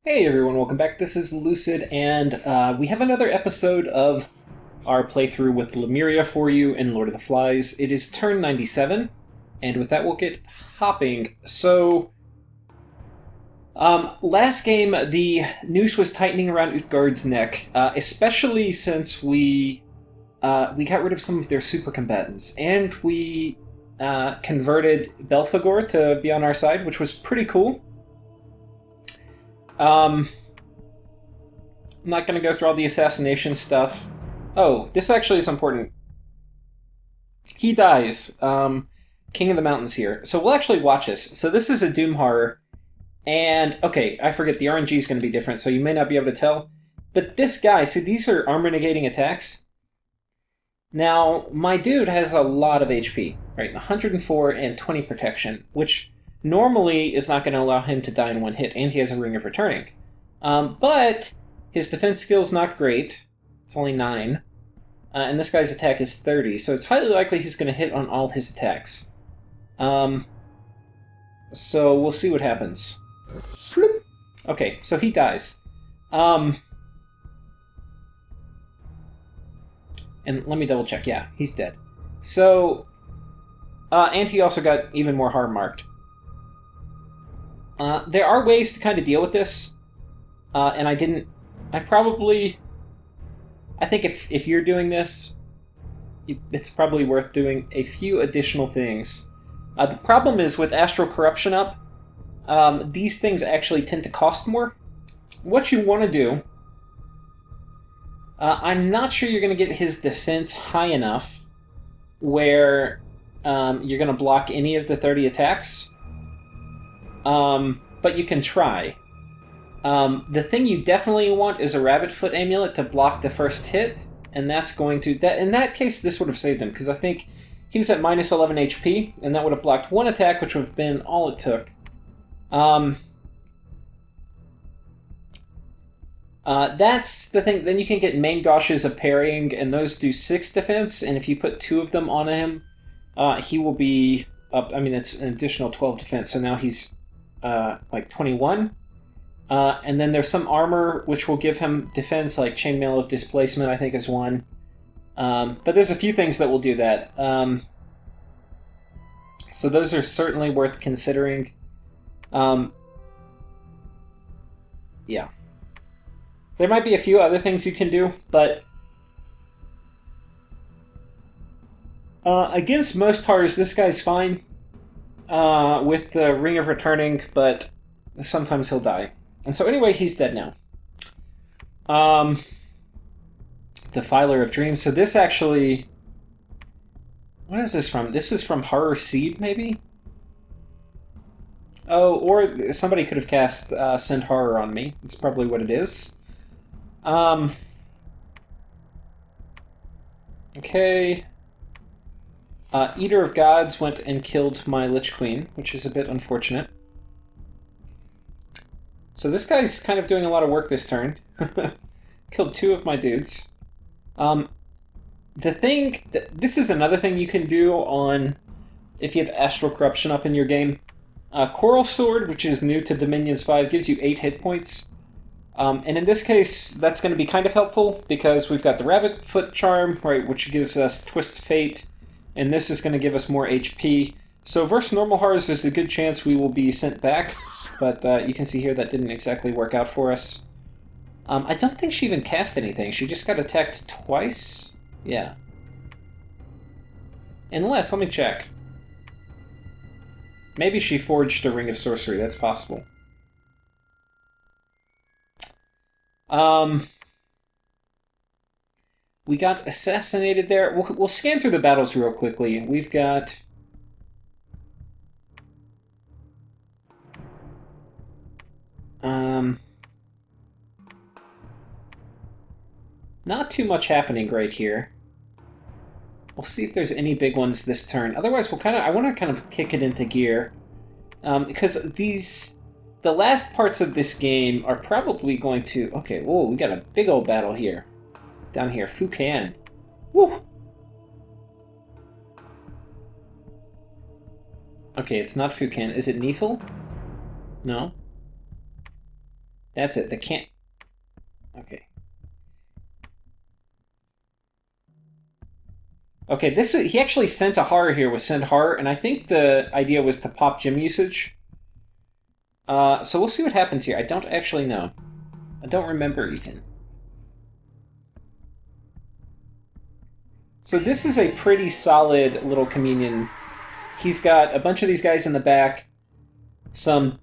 Hey everyone, welcome back. This is Lucid, and we have another episode of our playthrough with Lemuria for you in Lord of the Flies. It is turn 97, and with that we'll get hopping. So, last game, the noose was tightening around Utguard's neck, especially since we got rid of some of their super combatants, and we converted Belphegor to be on our side, which was pretty cool. I'm not going to go through all the assassination stuff. Oh, this actually is important. He dies. King of the Mountains here. So we'll actually watch this. So this is a Doom horror. And, okay, I forget, the RNG is going to be different, so you may not be able to tell. But this guy, see, these are armor negating attacks. Now, my dude has a lot of HP, right? 104 and 20 protection, which normally is not going to allow him to die in one hit, and he has a Ring of Returning. But his defense skill's not great. It's only 9. And this guy's attack is 30, so it's highly likely he's going to hit on all his attacks. So we'll see what happens. Bloop. Okay, so he dies. And let me double check. Yeah, he's dead. So, and he also got even more hard marked. There are ways to kind of deal with this, and I think if you're doing this, it's probably worth doing a few additional things. The problem is with Astral Corruption up, these things actually tend to cost more. What you want to do, I'm not sure you're going to get his defense high enough where you're going to block any of the 30 attacks. But you can try. The thing you definitely want is a Rabbit Foot Amulet to block the first hit, and that's going to... in that case, this would have saved him, because I think he was at minus 11 HP, and that would have blocked one attack, which would have been all it took. That's the thing. Then you can get main gauches of parrying, and those do 6 defense, and if you put 2 of them on him, he will be up... I mean, it's an additional 12 defense, so now he's... like 21. And then there's some armor which will give him defense, like Chainmail of Displacement, I think is one. But there's a few things that will do that. So those are certainly worth considering. Yeah. There might be a few other things you can do, but against most horrors, this guy's fine. With the Ring of Returning, but sometimes he'll die. And so anyway, he's dead now. Defiler of Dreams. So this actually... What is this from? This is from Horror Seed, maybe? Oh, or somebody could have cast Send Horror on me. That's probably what it is. Okay... Eater of Gods went and killed my Lich Queen, which is a bit unfortunate. So this guy's kind of doing a lot of work this turn. Killed 2 of my dudes. This is another thing you can do on if you have Astral Corruption up in your game. Coral Sword, which is new to Dominions 5, gives you 8 hit points. And in this case, that's going to be kind of helpful because we've got the Rabbit Foot Charm, right, which gives us Twist Fate. And this is going to give us more HP. So versus normal horrors, there's a good chance we will be sent back. But you can see here that didn't exactly work out for us. I don't think she even cast anything. She just got attacked twice? Yeah. Unless, let me check. Maybe she forged a Ring of Sorcery. That's possible. We got assassinated there. We'll scan through the battles real quickly. We've got... not too much happening right here. We'll see if there's any big ones this turn. Otherwise, I want to kind of kick it into gear. Because the last parts of this game are probably going to... Okay, whoa, we got a big old battle here. Down here, Fukan. Woo! Okay, it's not Fukan. Is it Neefel? No. That's it. They can't... Okay. Okay, he actually sent a horror here with send horror, and I think the idea was to pop gym usage. So we'll see what happens here. I don't actually know. I don't remember even. So this is a pretty solid little communion. He's got a bunch of these guys in the back, some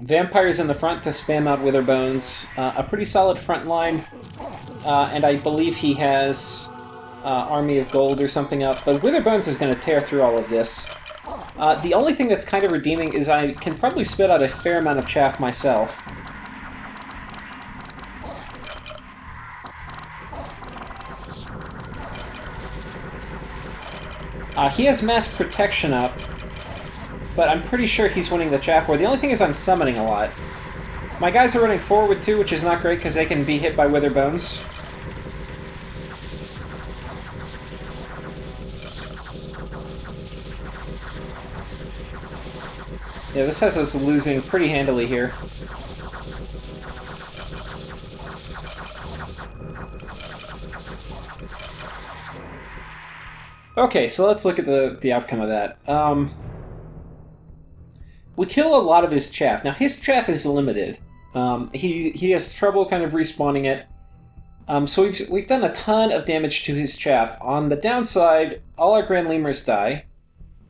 vampires in the front to spam out Witherbones, a pretty solid front line, and I believe he has Army of Gold or something up, but Witherbones is going to tear through all of this. The only thing that's kind of redeeming is I can probably spit out a fair amount of chaff myself. He has mass protection up, but I'm pretty sure he's winning the chaff war. The only thing is I'm summoning a lot. My guys are running forward too, which is not great because they can be hit by Witherbones. Yeah, this has us losing pretty handily here. Okay, so let's look at the outcome of that. We kill a lot of his chaff. Now, his chaff is limited. He has trouble kind of respawning it. So we've done a ton of damage to his chaff. On the downside, all our Grand Lemurs die,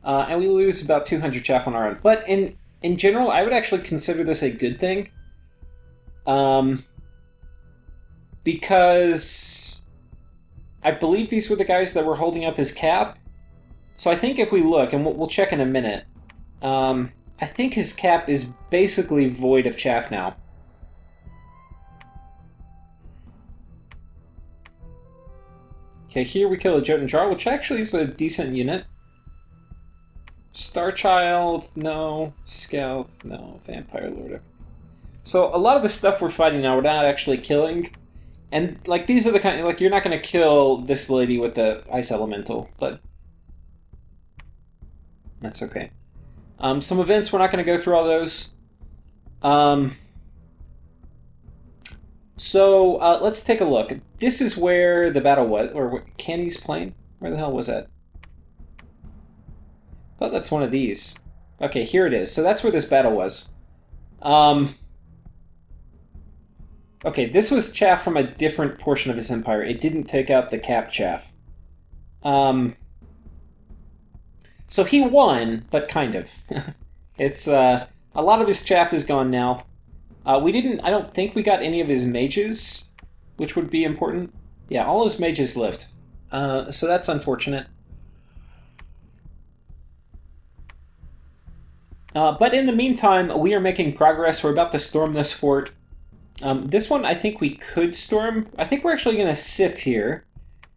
and we lose about 200 chaff on our own. But in general, I would actually consider this a good thing. Because I believe these were the guys that were holding up his cap. So I think if we look, and we'll check in a minute, I think his cap is basically void of chaff now. Okay, here we kill a Jotun Jar, which actually is a decent unit. Starchild, no. Scout, no. Vampire Lord. So a lot of the stuff we're fighting now, we're not actually killing. And, like, these are the kind... Like, you're not going to kill this lady with the Ice Elemental, but... That's okay. Some events, we're not going to go through all those. So, let's take a look. This is where the battle was, or Canny's Plain? Where the hell was that? Oh, that's one of these. Okay, here it is. So that's where this battle was. Okay, this was chaff from a different portion of his empire. It didn't take out the cap chaff. So he won, but kind of. It's, a lot of his chaff is gone now. I don't think we got any of his mages, which would be important. Yeah, all his mages lived. So that's unfortunate. But in the meantime, we are making progress. We're about to storm this fort. This one, I think we could storm. I think we're actually going to sit here.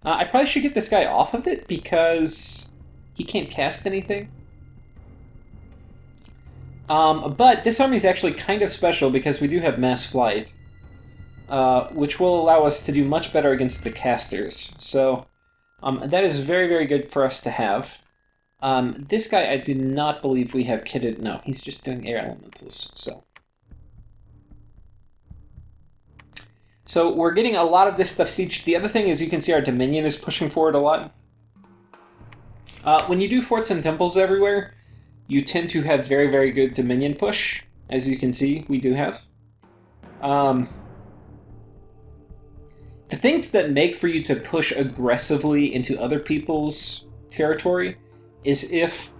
I probably should get this guy off of it because he can't cast anything. But this army is actually kind of special because we do have mass flight, which will allow us to do much better against the casters. So that is very, very good for us to have. This guy, I do not believe we have kitted. No, he's just doing air elementals. So we're getting a lot of this stuff sieged. The other thing is you can see our Dominion is pushing forward a lot. When you do forts and temples everywhere, you tend to have very, very good Dominion push. As you can see, we do have. The things that make for you to push aggressively into other people's territory is if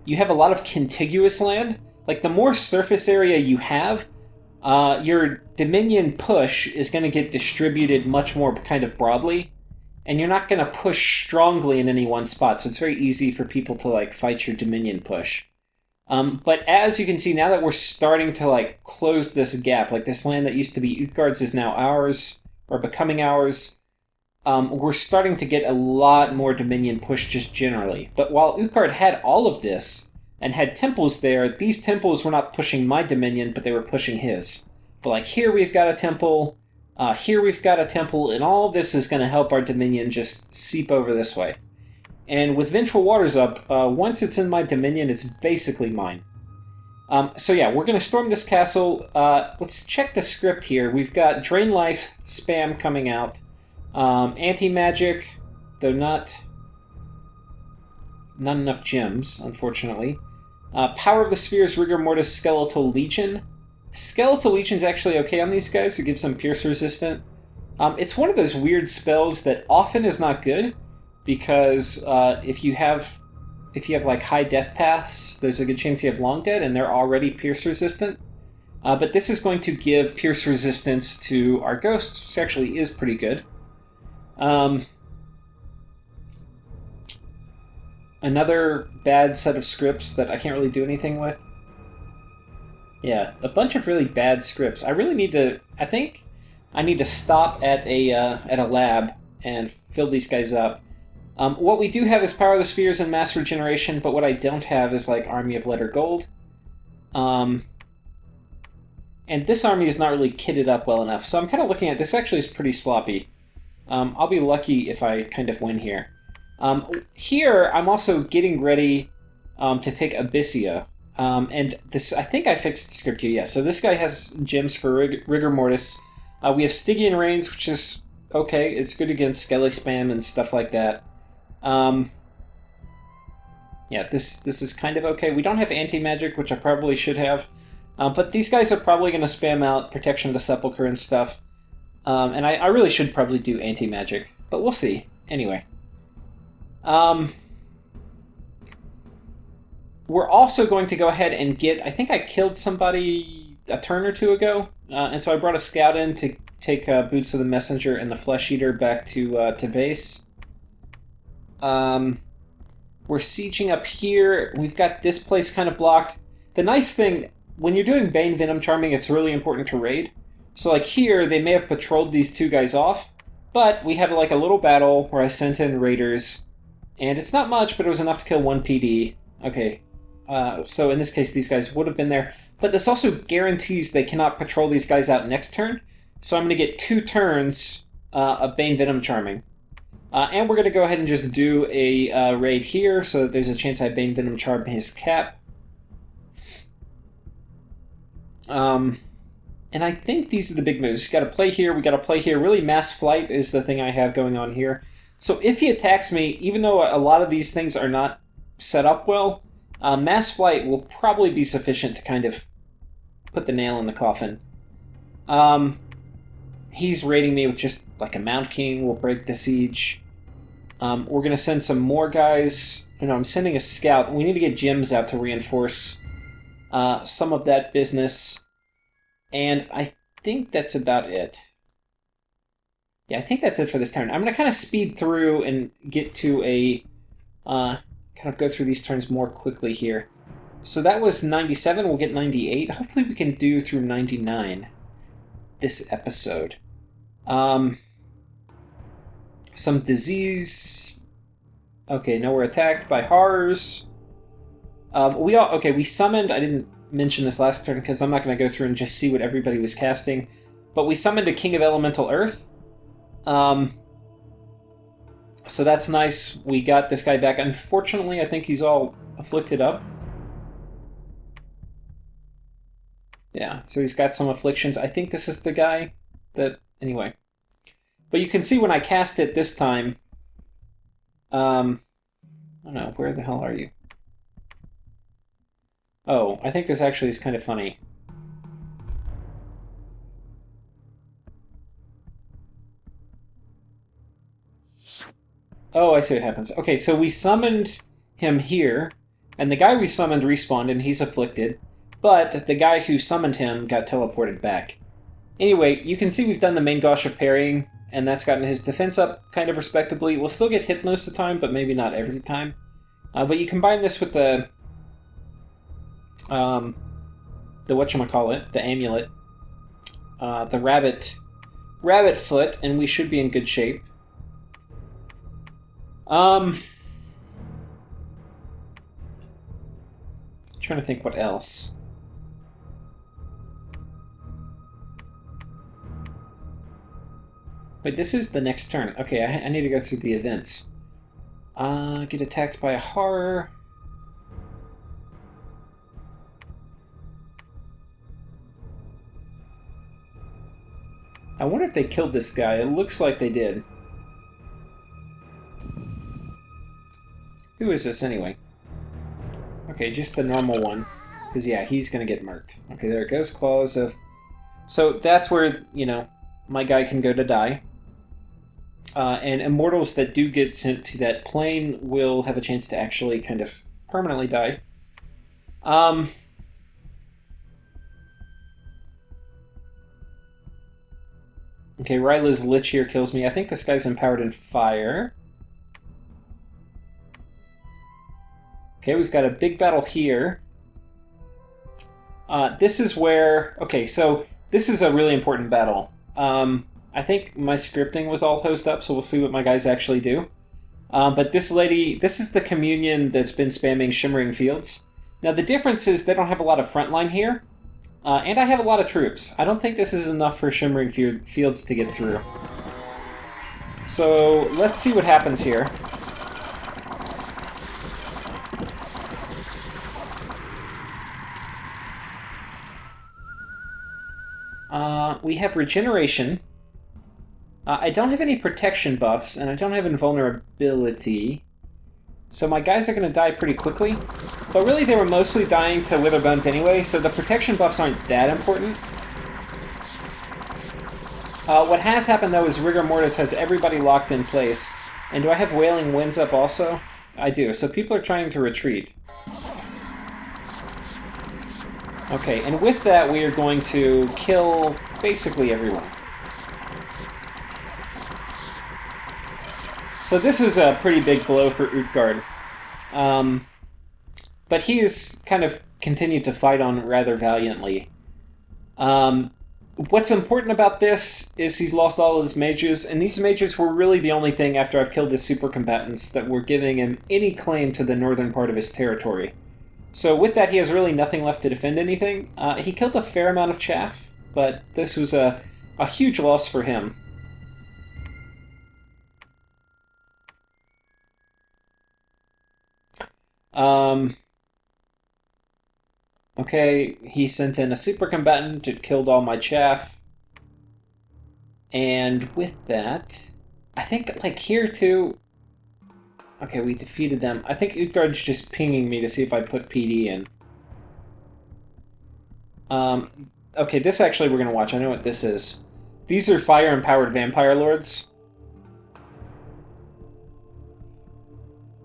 you have a lot of contiguous land. Like, the more surface area you have, your Dominion push is going to get distributed much more kind of broadly, and you're not going to push strongly in any one spot, so it's very easy for people to, like, fight your Dominion push. But as you can see, now that we're starting to, like, close this gap, like this land that used to be Utguards is now ours, or becoming ours, we're starting to get a lot more Dominion push just generally. But while Utguard had all of this, and had temples there, these temples were not pushing my Dominion, but they were pushing his. But like here we've got a temple, here we've got a temple, and all this is going to help our Dominion just seep over this way. And with Vengeful Waters up, once it's in my Dominion, it's basically mine. So yeah, we're going to storm this castle. Let's check the script here. We've got Drain Life spam coming out. Anti-magic, though not enough gems, unfortunately. Power of the Spheres, Rigor Mortis, Skeletal Legion. Skeletal Legion's actually okay on these guys. It gives them Pierce Resistant. It's one of those weird spells that often is not good, because if you have like high death paths, there's a good chance you have long dead, and they're already Pierce Resistant. But this is going to give Pierce Resistance to our ghosts, which actually is pretty good. Another bad set of scripts that I can't really do anything with. Yeah, a bunch of really bad scripts. I really need to... I think I need to stop at a lab and fill these guys up. What we do have is Power of the Spheres and Mass Regeneration, but what I don't have is, like, Army of Lead or Gold. And this army is not really kitted up well enough, so I'm kind of looking at... This actually is pretty sloppy. I'll be lucky if I kind of win here. Here, I'm also getting ready to take Abyssia. And this, I think I fixed the script here, yeah. So this guy has gems for Rigor Mortis. We have Stygian Reigns, which is okay. It's good against Skelly Spam and stuff like that. Yeah, this is kind of okay. We don't have Anti-Magic, which I probably should have. But these guys are probably going to spam out Protection of the Sepulchre and stuff. And I really should probably do Anti-Magic, but we'll see. Anyway. We're also going to go ahead and get... I think I killed somebody a turn or two ago, and so I brought a scout in to take Boots of the Messenger and the Flesh Eater back to base. We're sieging up here. We've got this place kind of blocked. The nice thing, when you're doing Bane Venom Charming, it's really important to raid. So like here, they may have patrolled these two guys off, but we had like a little battle where I sent in raiders, and it's not much, but it was enough to kill one PD. Okay, so in this case, these guys would have been there, but this also guarantees they cannot patrol these guys out next turn, so I'm going to get 2 turns of Bane Venom Charming. And we're going to go ahead and just do a raid here, so that there's a chance I Bane Venom Charm his cap. And I think these are the big moves. We got to play here, we got to play here. Really, Mass Flight is the thing I have going on here. So if he attacks me, even though a lot of these things are not set up well, Mass Flight will probably be sufficient to kind of put the nail in the coffin. He's raiding me with just like a Mount King. We'll break the siege. We're going to send some more guys. You know, I'm sending a scout. We need to get gems out to reinforce some of that business. And I think that's about it. Yeah, I think that's it for this turn. I'm going to kind of speed through and get to a... kind of go through these turns more quickly here. So that was 97. We'll get 98. Hopefully we can do through 99 this episode. Some disease. Okay, no, we're attacked by horrors. We summoned... I didn't mention this last turn because I'm not going to go through and just see what everybody was casting. But we summoned a King of Elemental Earth. So that's nice. We got this guy back. Unfortunately, I think he's all afflicted up. Yeah, so he's got some afflictions. I think this is the guy that... Anyway. But you can see when I cast it this time... I don't know, where the hell are you? Oh, I think this actually is kind of funny. Oh, I see what happens. Okay, so we summoned him here, and the guy we summoned respawned, and he's afflicted, but the guy who summoned him got teleported back. Anyway, you can see we've done the main gosh of parrying, and that's gotten his defense up kind of respectably. We'll still get hit most of the time, but maybe not every time. But you combine this with the whatchamacallit, the amulet, the rabbit foot, and we should be in good shape. Trying to think what else. Wait, this is the next turn. Okay, I need to go through the events. Get attacked by a horror. I wonder if they killed this guy. It looks like they did. Who is this anyway? Okay, just the normal one. Because, yeah, he's going to get marked. Okay, there it goes. Claws of... So that's where, you know, my guy can go to die. And immortals that do get sent to that plane will have a chance to actually kind of permanently die. Okay, Ryla's Lich here kills me. I think this guy's empowered in fire. Okay, we've got a big battle here. This is where... Okay, so this is a really important battle. I think my scripting was all hosed up, so we'll see what my guys actually do. But this lady... This is the Communion that's been spamming Shimmering Fields. Now, the difference is they don't have a lot of frontline here. And I have a lot of troops. I don't think this is enough for Shimmering Fields to get through. So, let's see what happens here. We have Regeneration. I don't have any protection buffs, and I don't have invulnerability. So my guys are going to die pretty quickly. But really, they were mostly dying to Wither Bones anyway, so the protection buffs aren't that important. What has happened, though, is Rigor Mortis has everybody locked in place. And do I have Wailing Winds up also? I do, so people are trying to retreat. Okay, and with that, we are going to kill basically everyone. So this is a pretty big blow for Utguard. But he's kind of continued to fight on rather valiantly. What's important about this is he's lost all his mages, and these mages were really the only thing after I've killed his super combatants that were giving him any claim to the northern part of his territory. So with that, he has really nothing left to defend anything. He killed a fair amount of chaff, but this was a huge loss for him. Okay, he sent in a super combatant, it killed all my chaff. And with that, I think, like, here too... Okay, we defeated them. I think Utguard's just pinging me to see if I put PD in. Okay, this actually we're going to watch. I know what this is. These are fire-empowered vampire lords.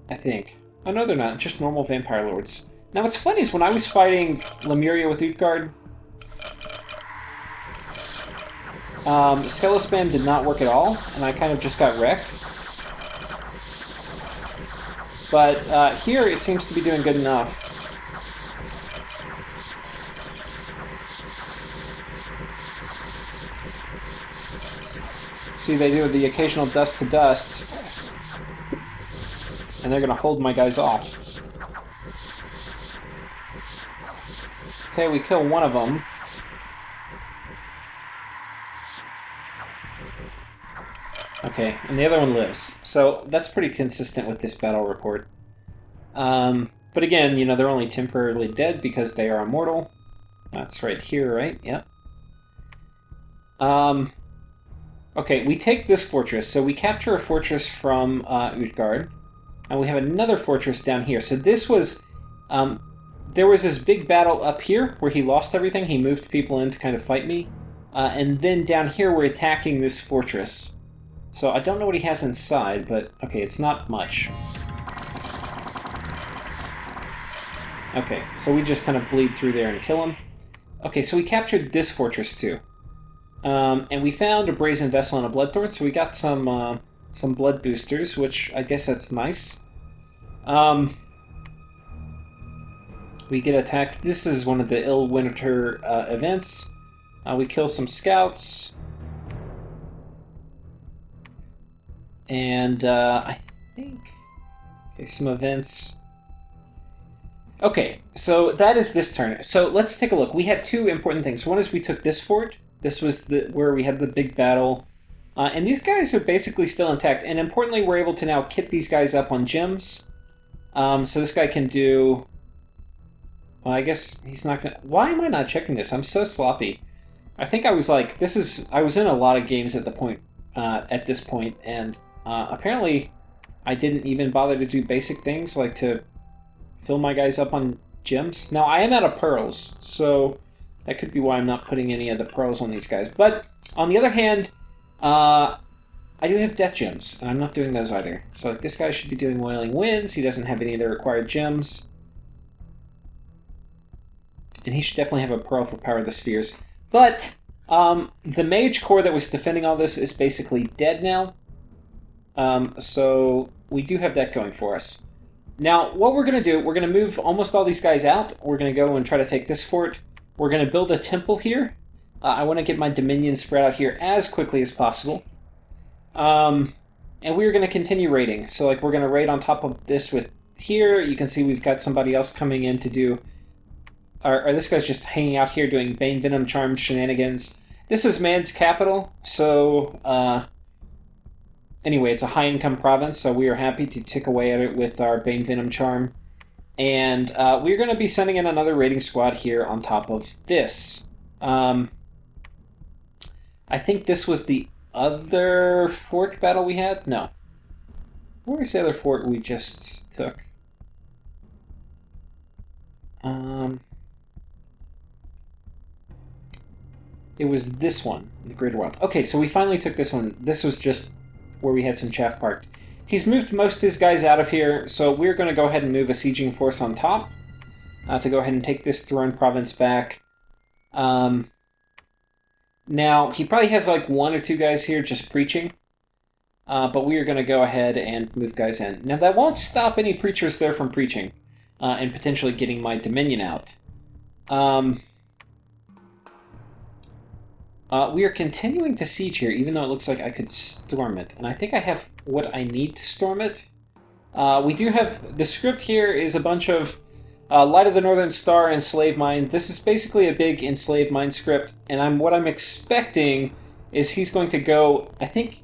I think. Oh, no, they're not. Just normal vampire lords. Now, what's funny is when I was fighting Lemuria with Utguard, Skelospam did not work at all, and I kind of just got wrecked. But here, it seems to be doing good enough. See, they do the occasional dust to dust, and they're going to hold my guys off. Okay, we kill one of them. Okay, and the other one lives. So that's pretty consistent with this battle report. But again, you know, they're only temporarily dead because they are immortal. That's right here, right? Yep. Okay, we take this fortress. So we capture a fortress from Utguard. And we have another fortress down here. So this was... there was this big battle up here where he lost everything. He moved people in to kind of fight me. And then down here we're attacking this fortress. So I don't know what he has inside, but okay, it's not much. Okay, so we just kind of bleed through there and kill him. Okay, so we captured this fortress too. And we found a brazen vessel and a bloodthorn, so we got some blood boosters, which I guess that's nice. We get attacked. This is one of the ill winter events. We kill some scouts. And I think... Okay, some events. Okay, so that is this turn. So let's take a look. We had two important things. One is we took this fort. This was where we had the big battle. And these guys are basically still intact. And importantly, we're able to now kit these guys up on gems. So this guy can do... Well, I guess he's not going to... Why am I not checking this? I'm so sloppy. I think I was like, I was in a lot of games at this point, and apparently I didn't even bother to do basic things like to fill my guys up on gems. Now, I am out of pearls, so that could be why I'm not putting any of the pearls on these guys. But, on the other hand, I do have death gems, and I'm not doing those either. So, like, this guy should be doing Wailing Winds. He doesn't have any of the required gems. And he should definitely have a pearl for Power of the Spheres. But, the mage core that was defending all this is basically dead now. So, we do have that going for us. Now, what we're going to do, we're going to move almost all these guys out. We're going to go and try to take this fort. We're going to build a temple here. I want to get my dominions spread out here as quickly as possible. And we're going to continue raiding. So, like, we're going to raid on top of this with here. You can see we've got somebody else coming in to do... Or this guy's just hanging out here doing Bane Venom Charm shenanigans. This is man's capital, so... Anyway, it's a high-income province, so we are happy to tick away at it with our Bane Venom Charm. And we're going to be sending in another raiding squad here on top of this. I think this was the other fort battle we had? No. Where was the other fort we just took? It was this one, the Greater One. Okay, so we finally took this one. This was just where we had some chaff parked. He's moved most of his guys out of here, so we're going to go ahead and move a sieging force on top to go ahead and take this throne province back. Now, he probably has like 1 or 2 guys here just preaching, but we are going to go ahead and move guys in. Now, that won't stop any preachers there from preaching and potentially getting my dominion out. We are continuing to siege here, even though it looks like I could storm it. And I think I have what I need to storm it. We do have... The script here is a bunch of Light of the Northern Star, Enslave Mine. This is basically a big Enslave Mine script. And what I'm expecting is he's going to go... I think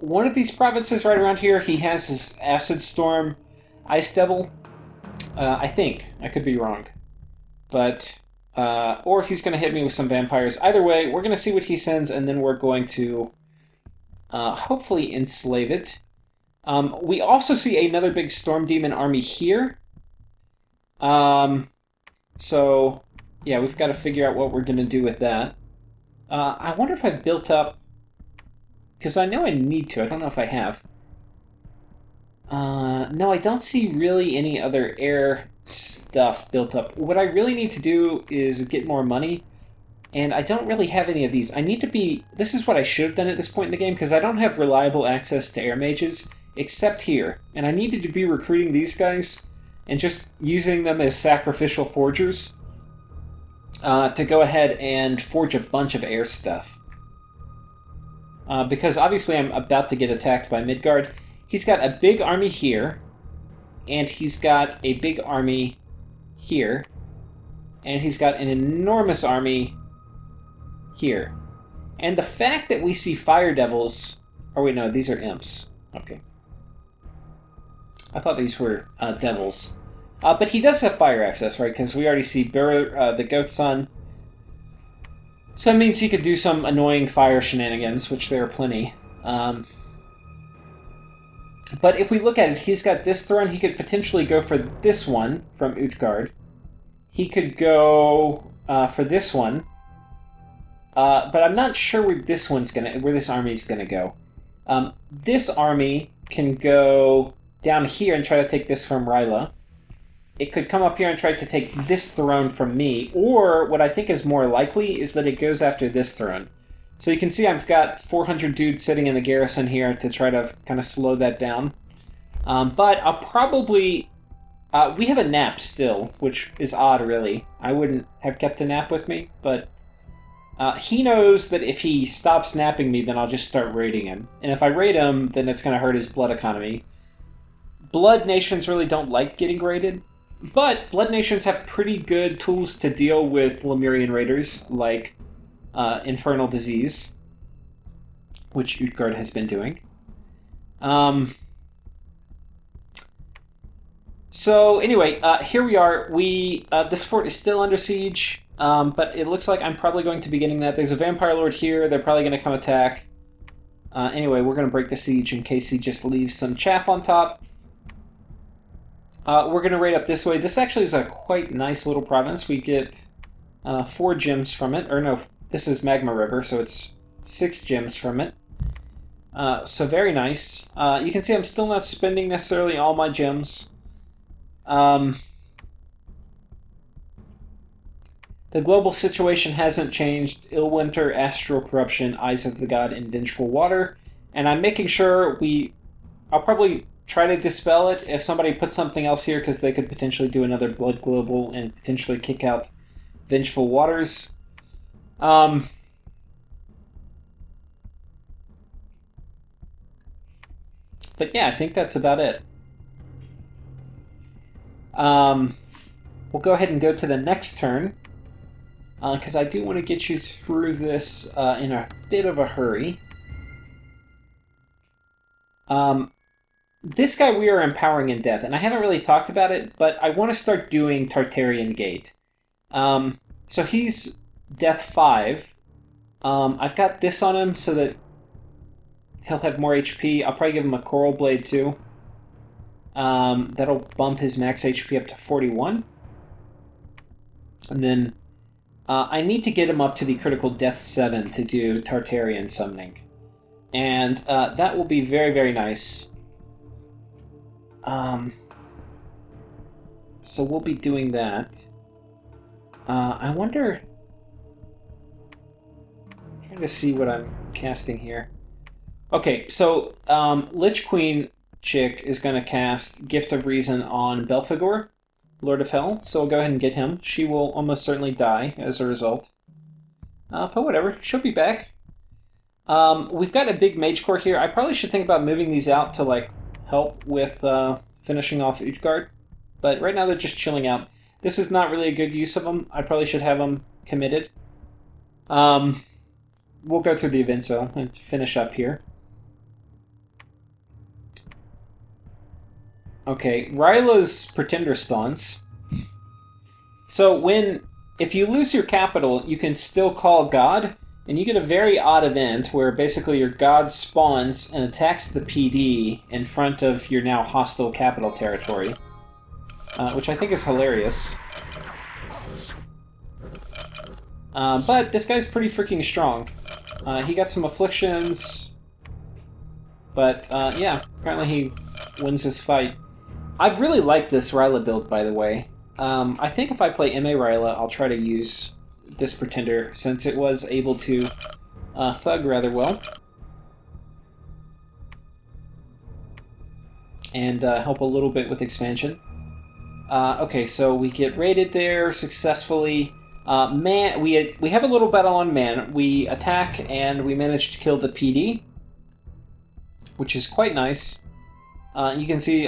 one of these provinces right around here, he has his Acid Storm Ice Devil. I think. I could be wrong. But... or he's going to hit me with some vampires. Either way, we're going to see what he sends, and then we're going to hopefully enslave it. We also see another big Storm Demon army here. So, yeah, we've got to figure out what we're going to do with that. I wonder if I've built up... Because I know I need to. I don't know if I have. No, I don't see really any other air stuff built up. What I really need to do is get more money, and I don't really have any of these. I need to be... This is what I should have done at this point in the game, because I don't have reliable access to air mages, except here. And I needed to be recruiting these guys and just using them as sacrificial forgers to go ahead and forge a bunch of air stuff. Because obviously I'm about to get attacked by Midguard. He's got a big army here, and he's got a big army here, and he's got an enormous army here. And the fact that we see fire devils... Oh wait, no, these are imps. Okay. I thought these were devils. But he does have fire access, right? Because we already see the goat son. So that means he could do some annoying fire shenanigans, which there are plenty. But if we look at it, he's got this throne. He could potentially go for this one from Utguard. He could go for this one. But I'm not sure where this army's gonna go. This army can go down here and try to take this from Ryla. It could come up here and try to take this throne from me. Or what I think is more likely is that it goes after this throne. So you can see I've got 400 dudes sitting in the garrison here to try to kind of slow that down. But I'll probably... we have a nap still, which is odd, really. I wouldn't have kept a nap with me, but... he knows that if he stops napping me, then I'll just start raiding him. And if I raid him, then it's going to hurt his blood economy. Blood nations really don't like getting raided, but blood nations have pretty good tools to deal with Lemurian raiders, like... Infernal Disease, which Utguard has been doing. So anyway, here we are. This fort is still under siege. But it looks like I'm probably going to be getting that. There's a Vampire Lord here. They're probably going to come attack. Anyway, we're going to break the siege in case he just leaves some chaff on top. We're going to raid up this way. This actually is a quite nice little province. We get 4 gems from it. Or no, this is Magma River, so it's 6 gems from it. So very nice. You can see I'm still not spending necessarily all my gems. The global situation hasn't changed. Illwinter, Astral Corruption, Eyes of the God, and Vengeful Water. And I'm making sure I'll probably try to dispel it if somebody puts something else here, because they could potentially do another Blood Global and potentially kick out Vengeful Waters. But yeah, I think that's about it. We'll go ahead and go to the next turn, because I do want to get you through this in a bit of a hurry. This guy we are empowering in death, and I haven't really talked about it, but I want to start doing Tartarian Gate. So he's Death 5. I've got this on him so that he'll have more HP. I'll probably give him a Coral Blade too. That'll bump his max HP up to 41. And then I need to get him up to the critical Death 7 to do Tartarian Summoning. And that will be very, very nice. So we'll be doing that. I wonder... I'm trying to see what I'm casting here. Okay, so Lich Queen chick is going to cast Gift of Reason on Belphegor, Lord of Hell, so we'll go ahead and get him. She will almost certainly die as a result. But whatever, she'll be back. We've got a big mage core here. I probably should think about moving these out to like help with finishing off Utguard, but right now they're just chilling out. This is not really a good use of them. I probably should have them committed. We'll go through the events though and finish up here. Okay, Ryla's Pretender spawns. So if you lose your capital, you can still call God, and you get a very odd event where basically your God spawns and attacks the PD in front of your now hostile capital territory, which I think is hilarious. But this guy's pretty freaking strong. He got some afflictions, but yeah, apparently he wins his fight. I really like this Ryla build, by the way. I think if I play MA Ryla, I'll try to use this Pretender, since it was able to thug rather well. And help a little bit with expansion. Okay, so we get raided there successfully. Man, we have a little battle on man. We attack and we manage to kill the PD, which is quite nice. You can see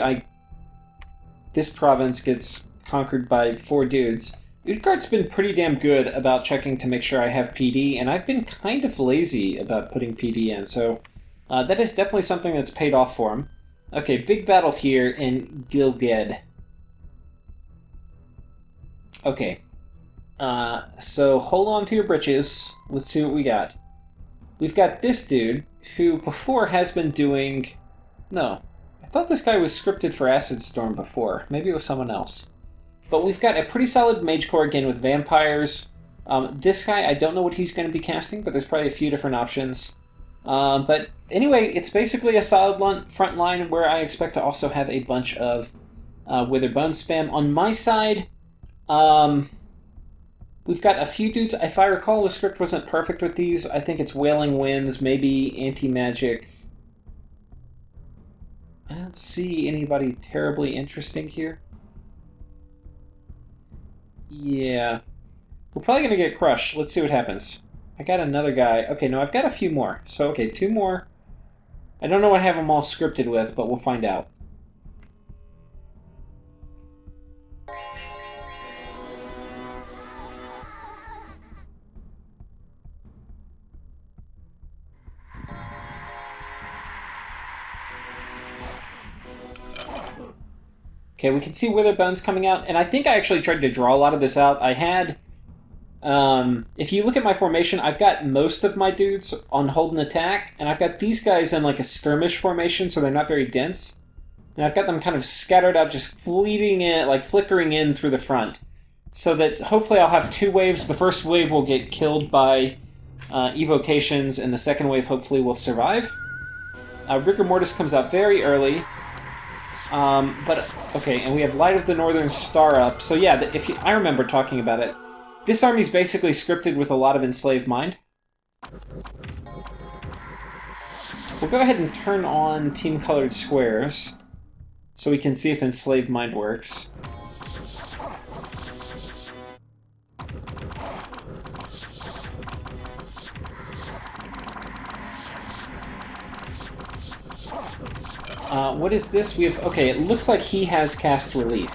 this province gets conquered by 4 dudes. Utguard's been pretty damn good about checking to make sure I have PD, and I've been kind of lazy about putting PD in, so that is definitely something that's paid off for him. Okay, big battle here in Gilged. Okay, so hold on to your britches. Let's see what we got. We've got this dude, who before has been doing... No, I thought this guy was scripted for Acid Storm before. Maybe it was someone else. But we've got a pretty solid mage core again with vampires. This guy, I don't know what he's going to be casting, but there's probably a few different options. But anyway, it's basically a solid front line where I expect to also have a bunch of Witherbone spam. On my side, we've got a few dudes. If I recall, the script wasn't perfect with these. I think it's Wailing Winds, maybe Anti-Magic. I don't see anybody terribly interesting here. Yeah. We're probably going to get crushed. Let's see what happens. I got another guy. Okay, no, I've got a few more. So, okay, 2 more. I don't know what I have them all scripted with, but we'll find out. Okay, we can see Witherbone's coming out, and I think I actually tried to draw a lot of this out. I had If you look at my formation, I've got most of my dudes on hold and attack, and I've got these guys in like a skirmish formation, so they're not very dense. And I've got them kind of scattered out, just fleeting in, like flickering in through the front. So that hopefully I'll have 2 waves. The first wave will get killed by evocations, and the second wave hopefully will survive. Rigor Mortis comes out very early. Okay, and we have Light of the Northern Star up. So yeah, I remember talking about it. This army's basically scripted with a lot of Enslaved Mind. We'll go ahead and turn on team-colored squares so we can see if Enslaved Mind works. What is this? Okay, it looks like he has cast Relief.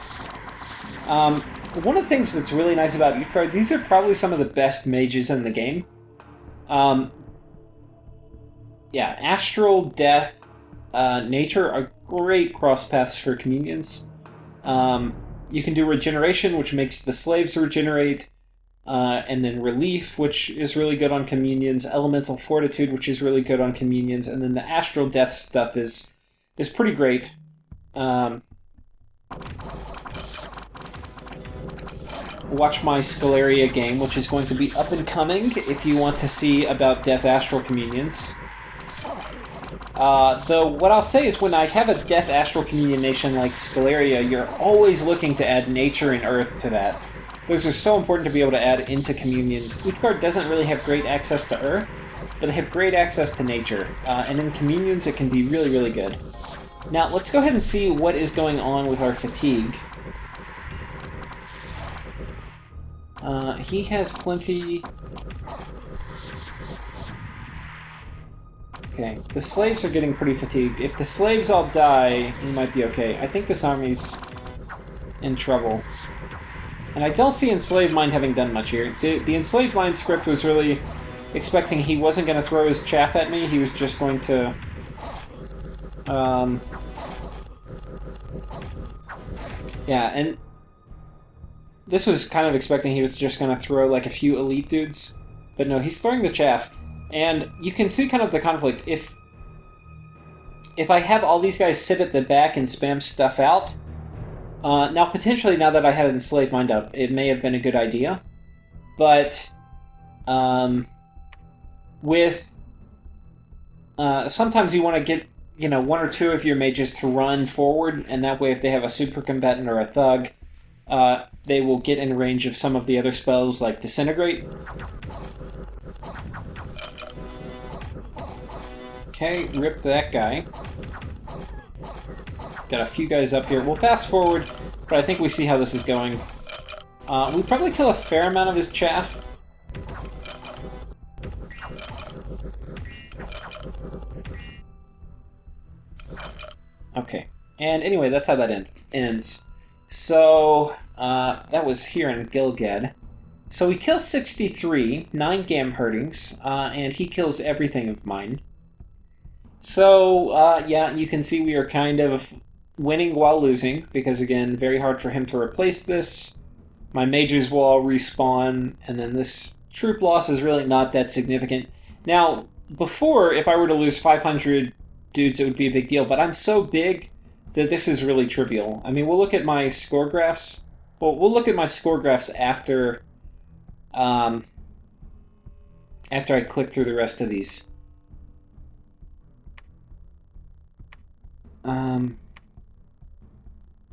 One of the things that's really nice about Utguard, these are probably some of the best mages in the game. Yeah, Astral, Death, Nature are great cross paths for communions. You can do Regeneration, which makes the slaves regenerate, and then Relief, which is really good on communions, Elemental Fortitude, which is really good on communions, and then the Astral Death stuff is pretty great. Watch my Scaleria game, which is going to be up and coming if you want to see about Death Astral Communions. Though, what I'll say is when I have a Death Astral Communion nation like Scaleria, you're always looking to add Nature and Earth to that. Those are so important to be able to add into communions. Utguard doesn't really have great access to Earth, but they have great access to Nature. And in communions, it can be really, really good. Now, let's go ahead and see what is going on with our fatigue. He has plenty... Okay, the slaves are getting pretty fatigued. If the slaves all die, he might be okay. I think this army's in trouble. And I don't see Enslaved Mind having done much here. The Enslaved Mind script was really expecting he wasn't going to throw his chaff at me, he was just going to... Yeah, and this was kind of expecting he was just going to throw like a few elite dudes. But no, he's throwing the chaff. And you can see kind of the conflict. If I have all these guys sit at the back and spam stuff out, now potentially now that I had Enslaved Mind up, it may have been a good idea. But sometimes you want to get 1 or 2 of your mages to run forward, and that way if they have a super combatant or a thug, they will get in range of some of the other spells like Disintegrate. Okay, rip that guy. Got a few guys up here. We'll fast forward, but I think we see how this is going. We probably kill a fair amount of his chaff. Okay, and anyway, that's how that ends. So, that was here in Gilgad. So we kill 63, 9 Gam hurtings, and he kills everything of mine. So, yeah, you can see we are kind of winning while losing, because again, very hard for him to replace this. My mages will all respawn, and then this troop loss is really not that significant. Now, before, if I were to lose 500 dudes, it would be a big deal, but I'm so big that this is really trivial. I mean, we'll look at my score graphs. Well, we'll look at my score graphs after I click through the rest of these.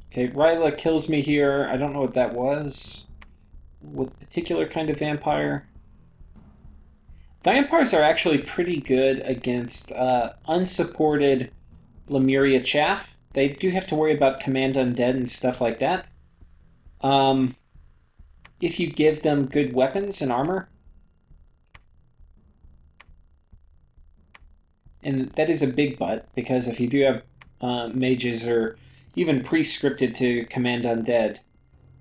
Okay, Ryla kills me here. I don't know what that was. What particular kind of vampire? Vampires are actually pretty good against unsupported Lemuria chaff. They do have to worry about Command Undead and stuff like that. If you give them good weapons and armor. And that is a big but, because if you do have mages or even pre-scripted to Command Undead,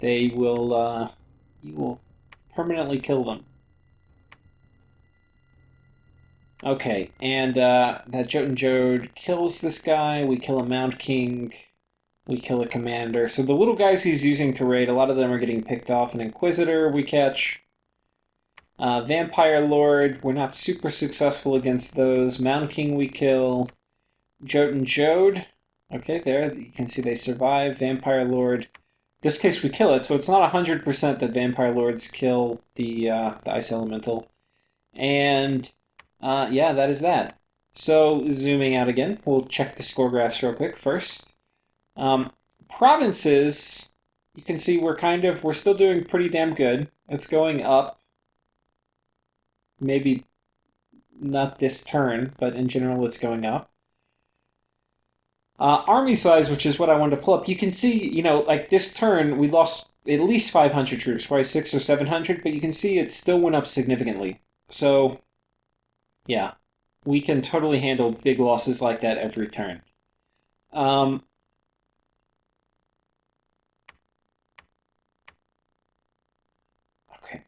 they will, you will permanently kill them. Okay, and that Jotun Jode kills this guy, we kill a Mound King, we kill a Commander. So the little guys he's using to raid, a lot of them are getting picked off. An Inquisitor we catch. Vampire Lord, we're not super successful against those. Mountain King we kill. Jotun Jode. Okay, there, you can see they survive. Vampire Lord. In this case, we kill it, so it's not 100% that Vampire Lords kill the Ice Elemental. And, yeah, that is that. So, zooming out again, we'll check the score graphs real quick first. Provinces, you can see we're still doing pretty damn good. It's going up. Maybe not this turn, but in general it's going up. Army size, which is what I wanted to pull up, you can see, you know, like this turn we lost at least 500 troops, probably 600 or 700, but you can see it still went up significantly. So, yeah, we can totally handle big losses like that every turn. Okay.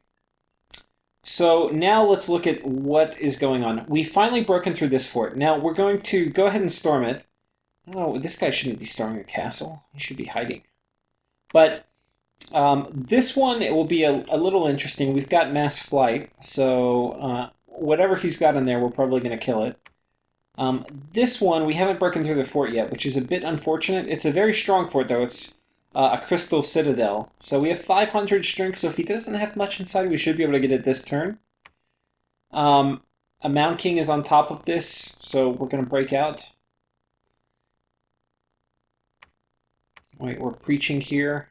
So now let's look at what is going on. We've finally broken through this fort. Now we're going to go ahead and storm it. Oh, this guy shouldn't be storming a castle. He should be hiding. But this one, it will be a little interesting. We've got mass flight, so whatever he's got in there, we're probably going to kill it. This one, we haven't broken through the fort yet, which is a bit unfortunate. It's a very strong fort, though. It's a crystal citadel. So we have 500 strength, so if he doesn't have much inside, we should be able to get it this turn. A Mound King is on top of this, so we're going to break out. Wait, we're preaching here.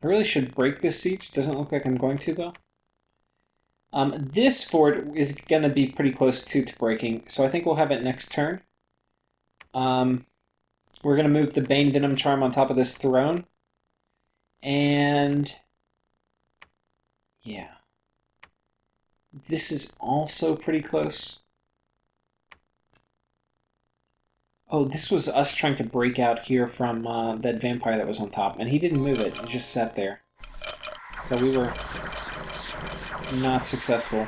I really should break this siege. Doesn't look like I'm going to, though. This fort is going to be pretty close to breaking, so I think we'll have it next turn. We're going to move the Bane Venom Charm on top of this throne. And yeah. This is also pretty close. Oh, this was us trying to break out here from that vampire that was on top, and he didn't move it. He just sat there. So we were not successful.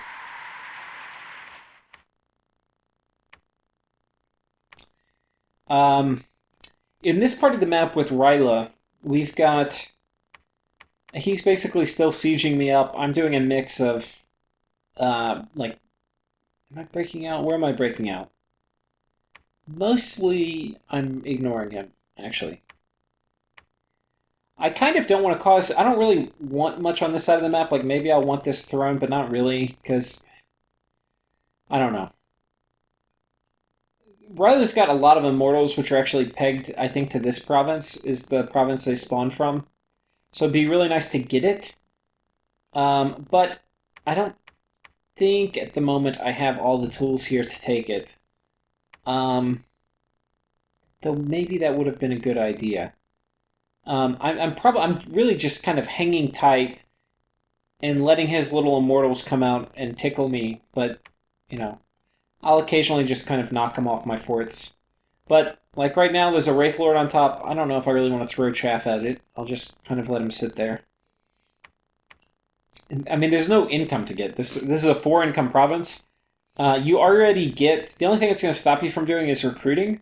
In this part of the map with Ryla, we've got... He's basically still sieging me up. I'm doing a mix of, like... Am I breaking out? Where am I breaking out? Mostly, I'm ignoring him, actually. I kind of don't want to cause... I don't really want much on this side of the map. Like, maybe I want this throne, but not really, because... I don't know. Ryla's got a lot of immortals, which are actually pegged, I think, to this province, is the province they spawn from. So it'd be really nice to get it. But I don't think, at the moment, I have all the tools here to take it. Though maybe that would have been a good idea. I'm really just kind of hanging tight and letting his little immortals come out and tickle me, but, you know, I'll occasionally just kind of knock him off my forts. But, like right now, there's a Wraith Lord on top. I don't know if I really want to throw chaff at it. I'll just kind of let him sit there. I mean, there's no income to get. This is a 4-income province. You already get... The only thing that's going to stop you from doing is recruiting.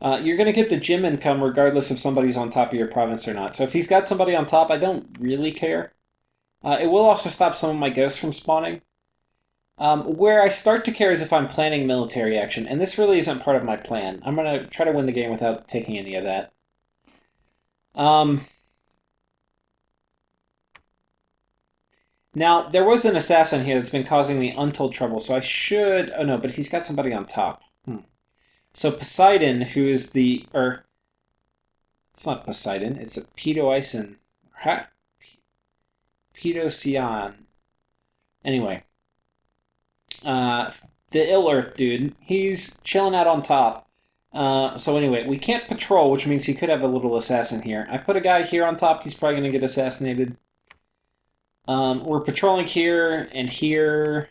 You're going to get the gym income regardless if somebody's on top of your province or not. So if he's got somebody on top, I don't really care. It will also stop some of my ghosts from spawning. Where I start to care is if I'm planning military action, and this really isn't part of my plan. I'm going to try to win the game without taking any of that. Now, there was an assassin here that's been causing me untold trouble, so I should... Oh no, but he's got somebody on top. So Poseidon, who is the... It's not Poseidon, it's a Pedoison. Pedocion. Anyway. The Ill Earth dude, he's chilling out on top. So anyway, we can't patrol, which means he could have a little assassin here. I've put a guy here on top, he's probably going to get assassinated. We're patrolling here and here.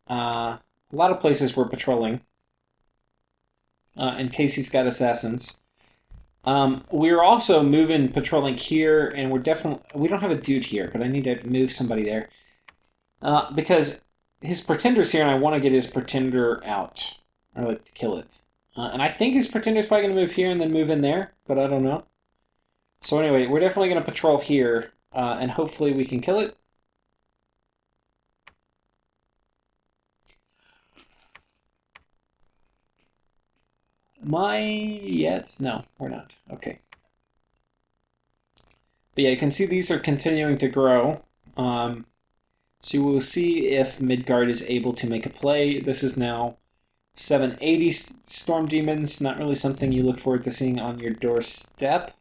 A lot of places we're patrolling. In case he's got assassins. We're also moving, patrolling here, and we don't have a dude here, but I need to move somebody there. Because his pretender's here, and I want to get his pretender out. Or like to kill it. And I think his pretender's probably going to move here and then move in there, but I don't know. So anyway, we're definitely going to patrol here, and hopefully we can kill it. Am I yet? No, we're not. Okay. But yeah, you can see these are continuing to grow. So we'll see if Midguard is able to make a play. This is now 780 Storm Demons. Not really something you look forward to seeing on your doorstep.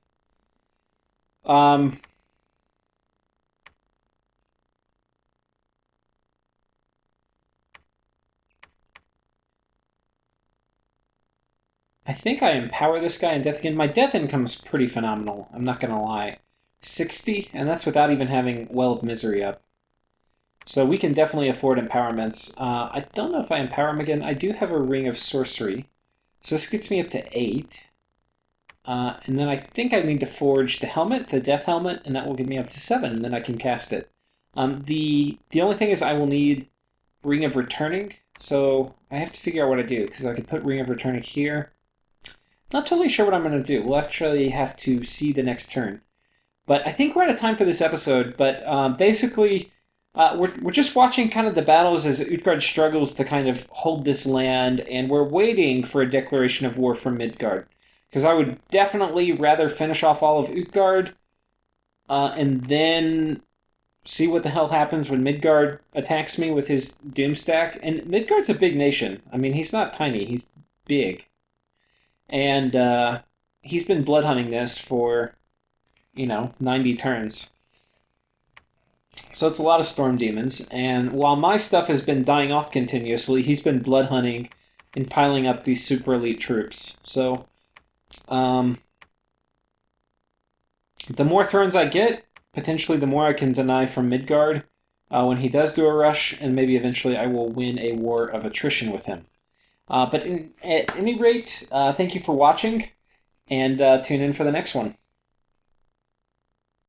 I think I empower this guy in Death Again. My death income is pretty phenomenal, I'm not going to lie. 60, and that's without even having Well of Misery up. So we can definitely afford empowerments. I don't know if I empower him again. I do have a Ring of Sorcery. So this gets me up to 8. And then I think I need to forge the helmet, the Death Helmet, and that will get me up to 7, and then I can cast it. The only thing is I will need Ring of Returning, so I have to figure out what I do, because I could put Ring of Returning here. Not totally sure what I'm going to do. We'll actually have to see the next turn. But I think we're out of time for this episode, but basically we're just watching kind of the battles as Utguard struggles to kind of hold this land, and we're waiting for a declaration of war from Midguard. Because I would definitely rather finish off all of Utguard and then see what the hell happens when Midguard attacks me with his Doomstack. And Midguard's a big nation. I mean, he's not tiny, he's big. And he's been blood hunting this for, 90 turns. So it's a lot of Storm Demons. And while my stuff has been dying off continuously, he's been blood hunting and piling up these super elite troops. So the more thrones I get, potentially the more I can deny from Midguard when he does do a rush, and maybe eventually I will win a war of attrition with him. But at any rate, thank you for watching, and tune in for the next one.